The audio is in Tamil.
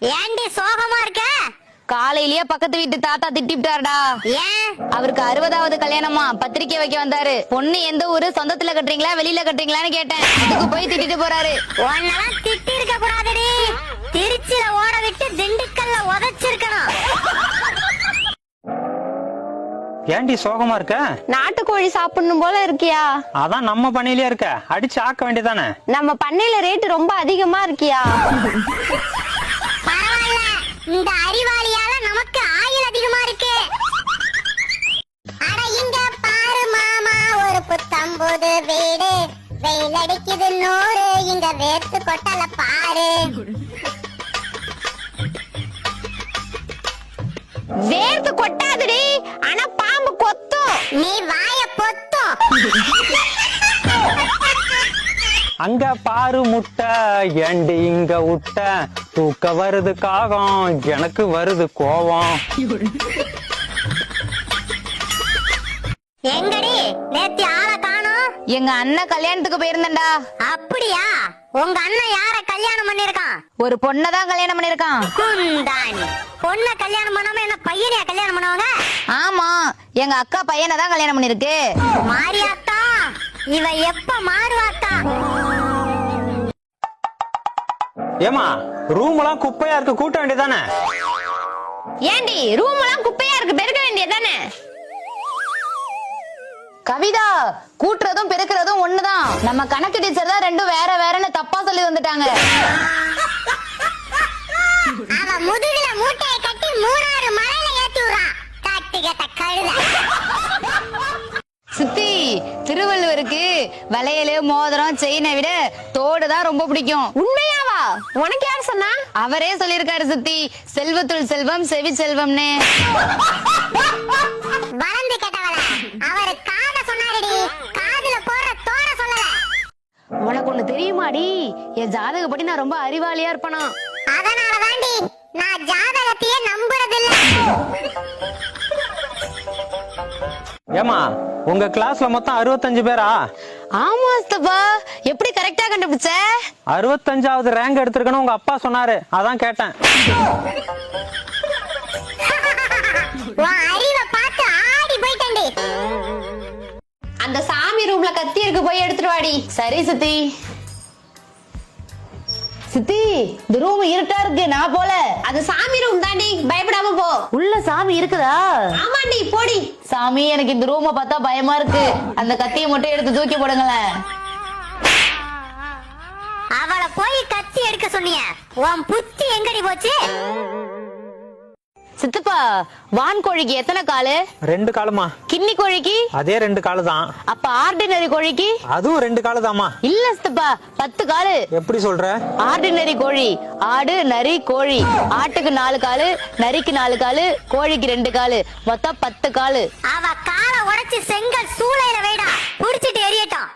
ஏண்டி சோகமா இருக்க? காலையிலேயே பக்கத்து வீட்டு தாத்தா திட்டிவிட்டாருடா. ஏன்? அவருக்கு 60வது கல்யாணமா, பத்திரிக்கை வைக்க வந்தாரு. பொண்ணு எந்த ஊரு, சொந்தத்துல கட்டுறீங்களா வெளியில கட்டுறீங்களான்னு கேட்டேன். அதுக்கு போய் திட்டிட்டு போறாரு. உன்னெல்லாம் திட்டி இருக்க கூடாதுடி. திருச்சியில ஓட விட்டு திண்டுக்கல்ல உதைச்சிருக்கணும். ஏண்டி சோகமா இருக்க? நாட்டுக்கோழி சாப்பிடணும் போல இருக்கியா? அதான் நம்ம பண்ணையிலே இருக்க, அடிச்சு ஆக்க வேண்டியதானே. நம்ம பண்ணையில ரேட் ரொம்ப அதிகமா இருக்கியா? பரவாயில்ல, இந்த அறிவாளியால நமக்கு ஆயுள் அதிகமா இருக்கு. அட இங்க பாரு மாமா, ஒரு புத்தம்புது வீடு, வெயில் அடிக்குது 100, இங்க வேர்த்து கொட்டல பாரு. வேர்த்து கொட்டாதுடி, ஆனா பாம்பு கொத்தும். நீ வாய பொத்தும். அங்க பாரு முட்டை, ஏண்டி இங்க விட்ட, தூக்க வருது காகம், எனக்கு வருது கோவம். எங்கடி நேத்து ஆளை காணோம்? எங்க அண்ணன் கல்யாணத்துக்கு போயிருந்தேன்டா. அப்படியா? உங்க அண்ணன் யார கல்யாணம் பண்ணிருக்கான்? ஒரு பொண்ணதான் கல்யாணம் பண்ணிருக்கான். குந்தாணி. பொண்ண கல்யாணம் பண்ணாம என்ன பையனையா கல்யாணம் பண்ணுவாங்க? ஆமா, எங்க அக்கா பையனை தான் கல்யாணம் பண்ணிருக்கு. மாரியாத்தா, இவ எப்ப மாறுவாத்தா? ஏமா, ரூம் எல்லாம் குப்பையா இருக்கு, கூட்ட வேண்டியதானே. ஏண்டி ரூம் எல்லாம் குப்பையா இருக்கு, பெருக்க வேண்டியதானே? கவிதா, கூட்டுறதும் பெருக்கிறதும் ஒண்ணுதான். நம்ம கணக்கு டீச்சர் தான் ரெண்டும் வேற வேறன்னு தப்பா சொல்லி வந்துட்டாங்க. அவ முதுகுல மூட்டையை கட்டி 3 மலையில ஏத்தி விடுறா. தட்டுக்கட்ட கழுத. சித்தி, திருவள்ளுவருக்கு வளையலு, மோதிரம், செயினை விட தோடு தான் ரொம்ப பிடிக்கும். உண்மையாவா? உனக்கு யார் சொன்னா? அவரே சொல்லிருக்காரு சித்தி, செல்வத்துள் செல்வம் செவி செல்வம்னு. வளர்ந்து கேட்டவள, அவரு காத சொன்னாருடி, காதுல போடுற தோட சொல்லல. உனக்கு ஒண்ணு தெரியுமாடி, என் ஜாதகப்படி நான் ரொம்ப அறிவாளியா இருப்பனா. அதனால தாண்டி நான் ஜாதகத்தையே நம்புறதில்ல. ஏமா, உங்க கிளாஸ்ல மொத்தம் 65 பேரா? ஆமா சித்தப்பா, எப்படி கரெக்டா கண்டுபிடிச்ச? 65வது ரேங்க் எடுத்திருக்கணும் உங்க அப்பா சொன்னாரு, அதான் கேட்டேன். உன் அறிவை பார்த்து ஆடி போயிட்டேன்டி. அந்த சாமி ரூம்ல கத்தி இருக்கு, போய் எடுத்துட்டு வாடி. சரி சித்தி. சித்தி, இந்த ரூம் இருட்டா இருக்கு, நான் போல. அது சாமி ரூம் தாண்டி, பயப்படாம போ. உள்ள சாமி இருக்குதா? ஆமாண்டி, போடி. சாமி, எனக்கு இந்த ரூமை பார்த்தா பயமா இருக்கு. அந்த கத்தியை மட்டும் எடுத்து தூக்கி போடுங்களேன். அவளை போய் கத்தி எடுக்க சொன்னீங்க, உன் புத்தி எங்கடி போச்சு? சித்தப்பா, வான் கோழிக்கு எத்தனை காலு? 2 காலுமா. கிண்ணி கோழிக்கு? அதே 2 காலு தான். அப்ப ஆர்டினரி கோழிக்கு? அதுவும் 2 காலு தாமா. இல்ல சித்தப்பா, 10 காலு. எப்படி சொல்ற? ஆர்டினரி கோழி, ஆடு, நரி, கோழி. ஆட்டுக்கு 4 காலு, நரிக்கு 4 காலு, கோழிக்கு 2 காலு, மொத்தம் 10 காலு. அவ காலை உடைச்சு செங்கல் சூளையில வைடா, புடிச்சிட்டு எரியட்டும்.